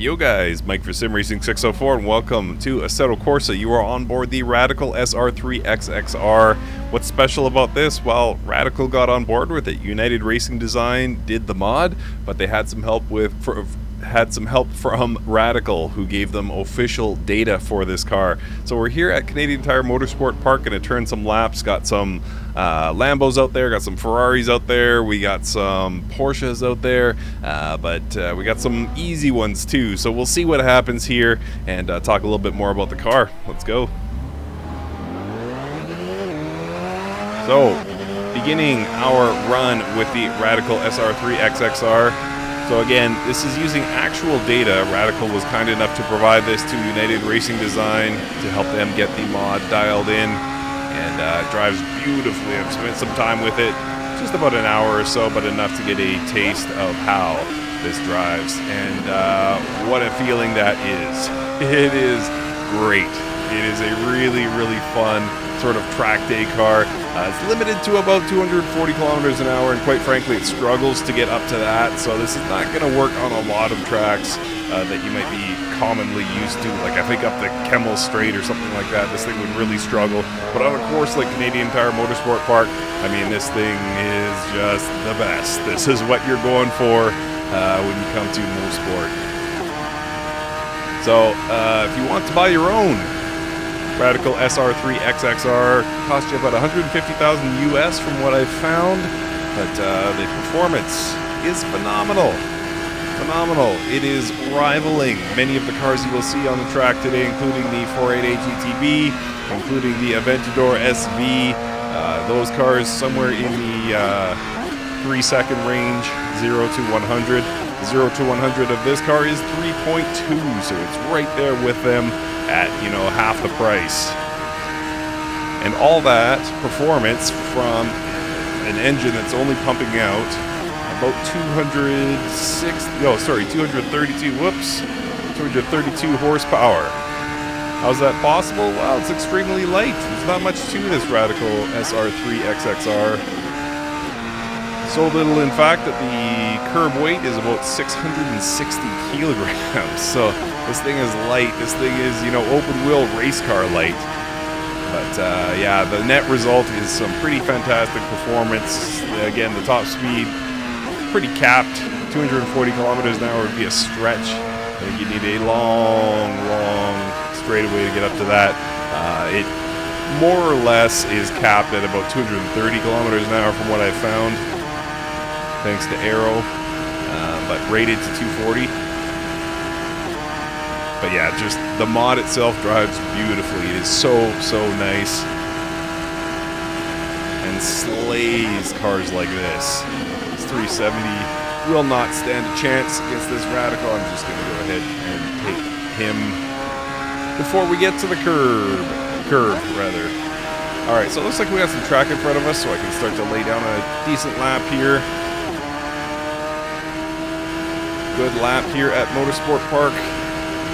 Yo guys, Mike for Sim Racing 604 and welcome to Assetto Corsa. You are on board the Radical SR3 XXR. What's special about this? Well, Radical got on board with it. United Racing Design did the mod, but they had some help from Radical, who gave them official data for this car. So we're here at Canadian Tire Motorsport Park, gonna turn some laps. Got some Lambos out there, got some Ferraris out there, we got some Porsches out there, but we got some easy ones too. So we'll see what happens here and talk a little bit more about the car. Let's go. So, beginning our run with the Radical SR3 XXR. So again, this is using actual data. Radical was kind enough to provide this to United Racing Design to help them get the mod dialed in, and it drives beautifully. I've spent some time with it, just about an hour or so, but enough to get a taste of how this drives, and what a feeling that is. It is great. It is a really, really fun sort of track day car. It's limited to about 240 kilometers an hour, and quite frankly, it struggles to get up to that. So this is not going to work on a lot of tracks that you might be commonly used to. Like I think up the Kemmel Straight or something like that, this thing would really struggle. But on a course like Canadian Tire Motorsport Park, I mean, this thing is just the best. This is what you're going for when you come to Mosport. So if you want to buy your own Radical SR3 XXR, cost you about $150,000 US from what I've found, but the performance is phenomenal. Phenomenal. It is rivaling many of the cars you will see on the track today, including the 488 GTB, including the Aventador SV. Those cars somewhere in the 3-second range, 0 to 100. 0 to 100 of this car is 3.2, so it's right there with them at, you know, half the price. And all that performance from an engine that's only pumping out about 232 horsepower. How's that possible? Well, it's extremely light. There's not much to this Radical SR3 XXR. So little, in fact, that the curb weight is about 660 kilograms. So this thing is light. This thing is, you know, open wheel race car light. But yeah, the net result is some pretty fantastic performance. Again, the top speed, pretty capped. 240 kilometers an hour would be a stretch. I think you need a long straightaway to get up to that. It more or less is capped at about 230 kilometers an hour from what I've found, thanks to Aero, but rated to 240. But yeah, just the mod itself drives beautifully. It is so nice and slays cars like this. This 370 will not stand a chance against this Radical. I'm just going to go ahead and take him before we get to the curve rather. All right, so it looks like we got some track in front of us, so I can start to lay down a decent lap here. Good lap here at Motorsport Park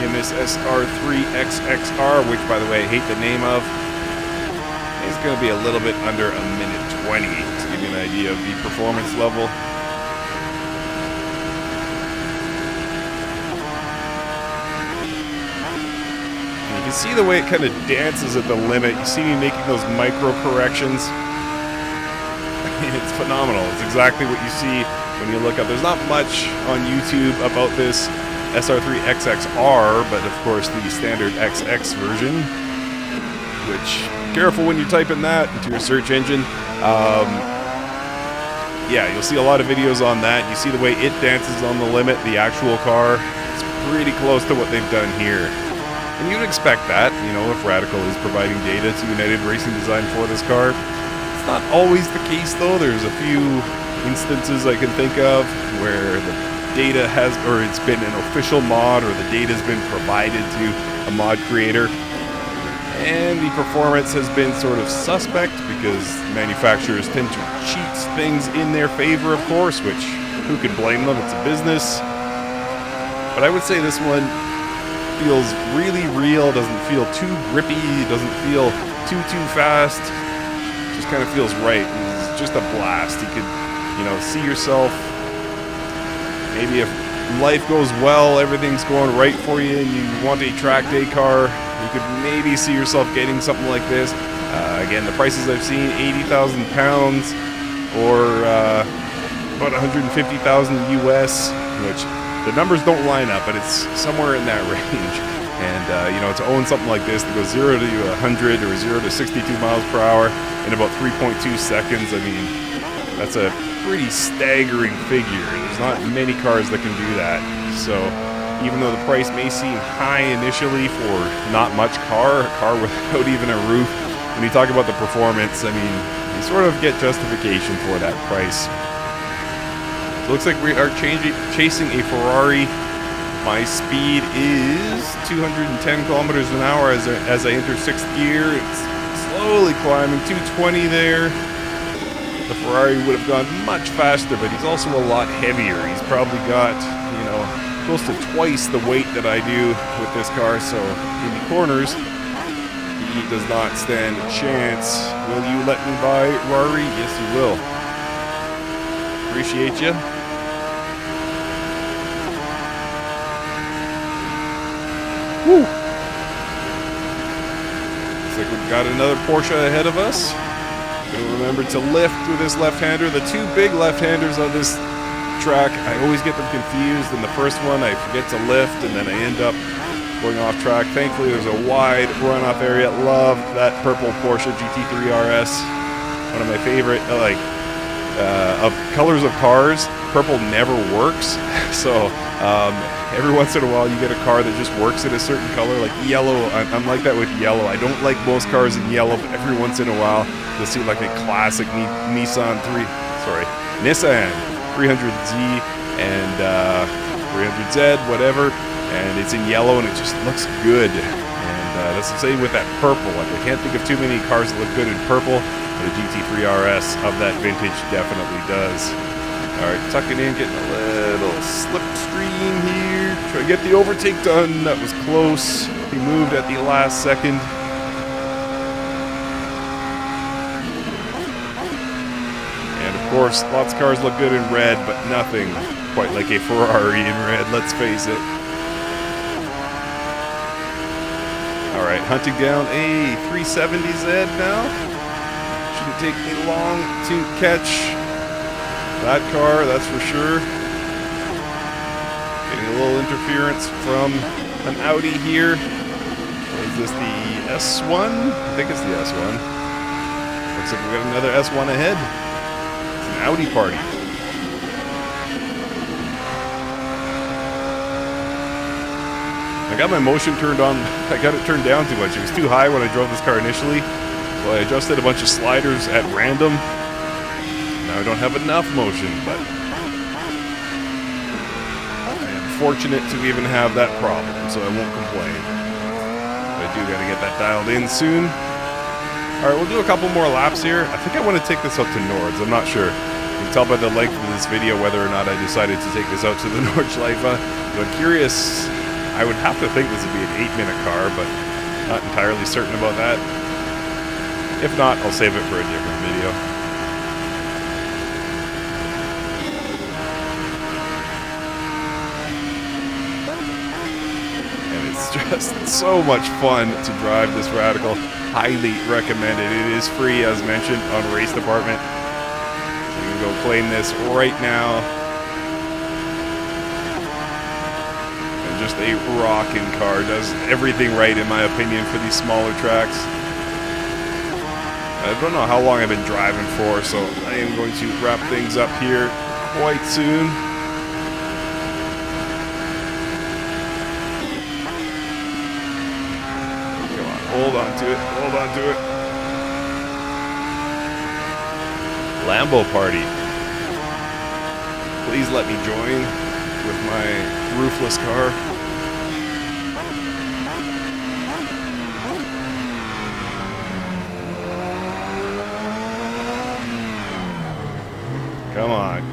in this SR3 XXR, which, by the way, I hate the name of. It's going to be a little bit under a minute 20 to give you an idea of the performance level. And you can see the way it kind of dances at the limit. You see me making those micro corrections. It's phenomenal. It's exactly what you see when you look up. There's not much on YouTube about this SR3 XXR, but of course the standard XX version, which, careful when you type in that into your search engine. Yeah, you'll see a lot of videos on that. You see the way it dances on the limit, the actual car. It's pretty close to what they've done here. And you'd expect that, you know, if Radical is providing data to United Racing Design for this car. It's not always the case, though. There's a few instances I can think of where the data has, or it's been an official mod, or the data has been provided to a mod creator, and the performance has been sort of suspect because manufacturers tend to cheat things in their favor, of course, which who can blame them? It's a business. But I would say this one feels really real, doesn't feel too grippy, doesn't feel too fast, just kind of feels right. It's just a blast. You could, you know, see yourself maybe if life goes well, everything's going right for you, and you want a track day car, you could maybe see yourself getting something like this. Again, the prices I've seen, 80,000 pounds or about 150,000 US, which the numbers don't line up, but it's somewhere in that range. And, you know, to own something like this that goes 0 to 100 or 0 to 62 miles per hour in about 3.2 seconds, I mean, that's a pretty staggering figure. There's not many cars that can do that. So even though the price may seem high initially for not much car, a car without even a roof, when you talk about the performance, I mean, you sort of get justification for that price. So it looks like we are chasing a Ferrari. My speed is 210 kilometers an hour as I enter 6th gear. It's slowly climbing, 220 there. The Ferrari would have gone much faster, but he's also a lot heavier. He's probably got, you know, close to twice the weight that I do with this car, so in the corners, he does not stand a chance. Will you let me buy Ferrari? Yes, you will. Appreciate you. Woo! Looks like we've got another Porsche ahead of us. Gotta remember to lift with this left-hander. The two big left-handers on this track, I always get them confused. In the first one, I forget to lift, and then I end up going off track. Thankfully, there's a wide runoff area. Love that purple Porsche GT3 RS. One of my favorite, of colors of cars. Purple never works, so every once in a while you get a car that just works in a certain color, like yellow. I'm like that with yellow. I don't like most cars in yellow, but every once in a while you'll see like a classic Nissan 300Z and 300Z, whatever, and it's in yellow and it just looks good. And that's the same with that purple. Like, I can't think of too many cars that look good in purple, but a GT3 RS of that vintage definitely does. Alright, tucking in, getting a little slipstream here. Try to get the overtake done. That was close. He moved at the last second. And of course, lots of cars look good in red, but nothing quite like a Ferrari in red, let's face it. Alright, hunting down a 370Z now. Shouldn't take me long to catch that car, that's for sure. Getting a little interference from an Audi here. Is this the S1? I think it's the S1. Looks like we got another S1 ahead. It's an Audi party. I got my motion turned on. I got it turned down too much. It was too high when I drove this car initially. So I adjusted a bunch of sliders at random. Now I don't have enough motion, but I am fortunate to even have that problem, so I won't complain. But I do got to get that dialed in soon. Alright, we'll do a couple more laps here. I think I want to take this out to Nords. I'm not sure. You can tell by the length of this video whether or not I decided to take this out to the Nordschleife. But curious, I would have to think this would be an 8-minute car, but not entirely certain about that. If not, I'll save it for a different video. Just so much fun to drive this Radical. Highly recommended. It is free, as mentioned, on RaceDepartment. You can go claim this right now. And just a rocking car. Does everything right, in my opinion, for these smaller tracks. I don't know how long I've been driving for, so I am going to wrap things up here quite soon. Hold on to it. Hold on to it. Lambo party. Please let me join with my roofless car.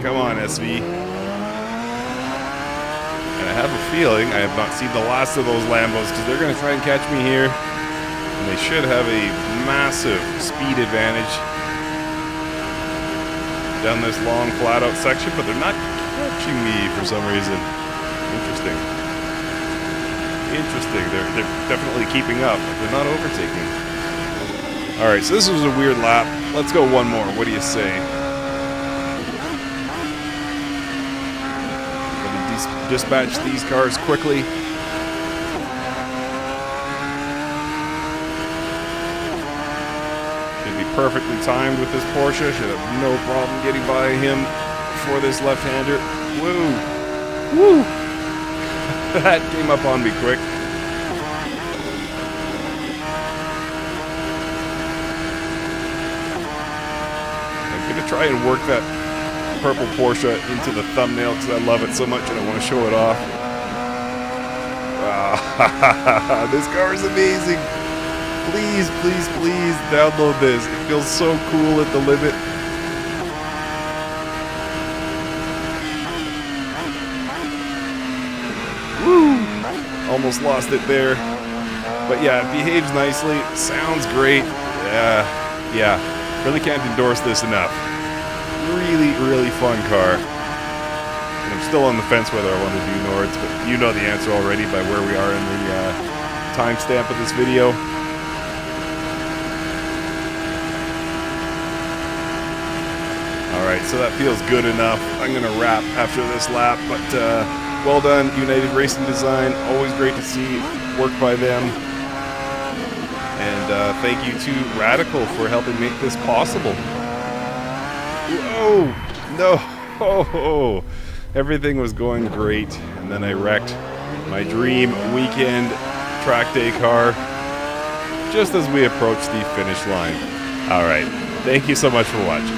Come on, SV. And I have a feeling I have not seen the last of those Lambos, because they're going to try and catch me here. And they should have a massive speed advantage down this long flat out section, but they're not catching me for some reason. Interesting. Interesting. They're definitely keeping up, but they're not overtaking. All right, so this was a weird lap. Let's go one more. What do you say? Gonna dispatch these cars quickly. Should be perfectly timed with this Porsche. Should have no problem getting by him for this left-hander. Woo! Woo! That came up on me quick. I'm gonna try and work that purple Porsche into the thumbnail because I love it so much and I want to show it off. This car is amazing. Please, please, please download this. It feels so cool at the limit. Woo! Almost lost it there. But yeah, it behaves nicely. Sounds great. Yeah. Really can't endorse this enough. Really, really fun car. And I'm still on the fence whether I want to do Nords, but you know the answer already by where we are in the timestamp of this video. Alright, so that feels good enough. I'm going to wrap after this lap, but well done, United Racing Design. Always great to see work by them. And thank you to Radical for helping make this possible. Whoa! No! Oh, everything was going great, and then I wrecked my dream weekend track day car just as we approached the finish line. Alright, thank you so much for watching.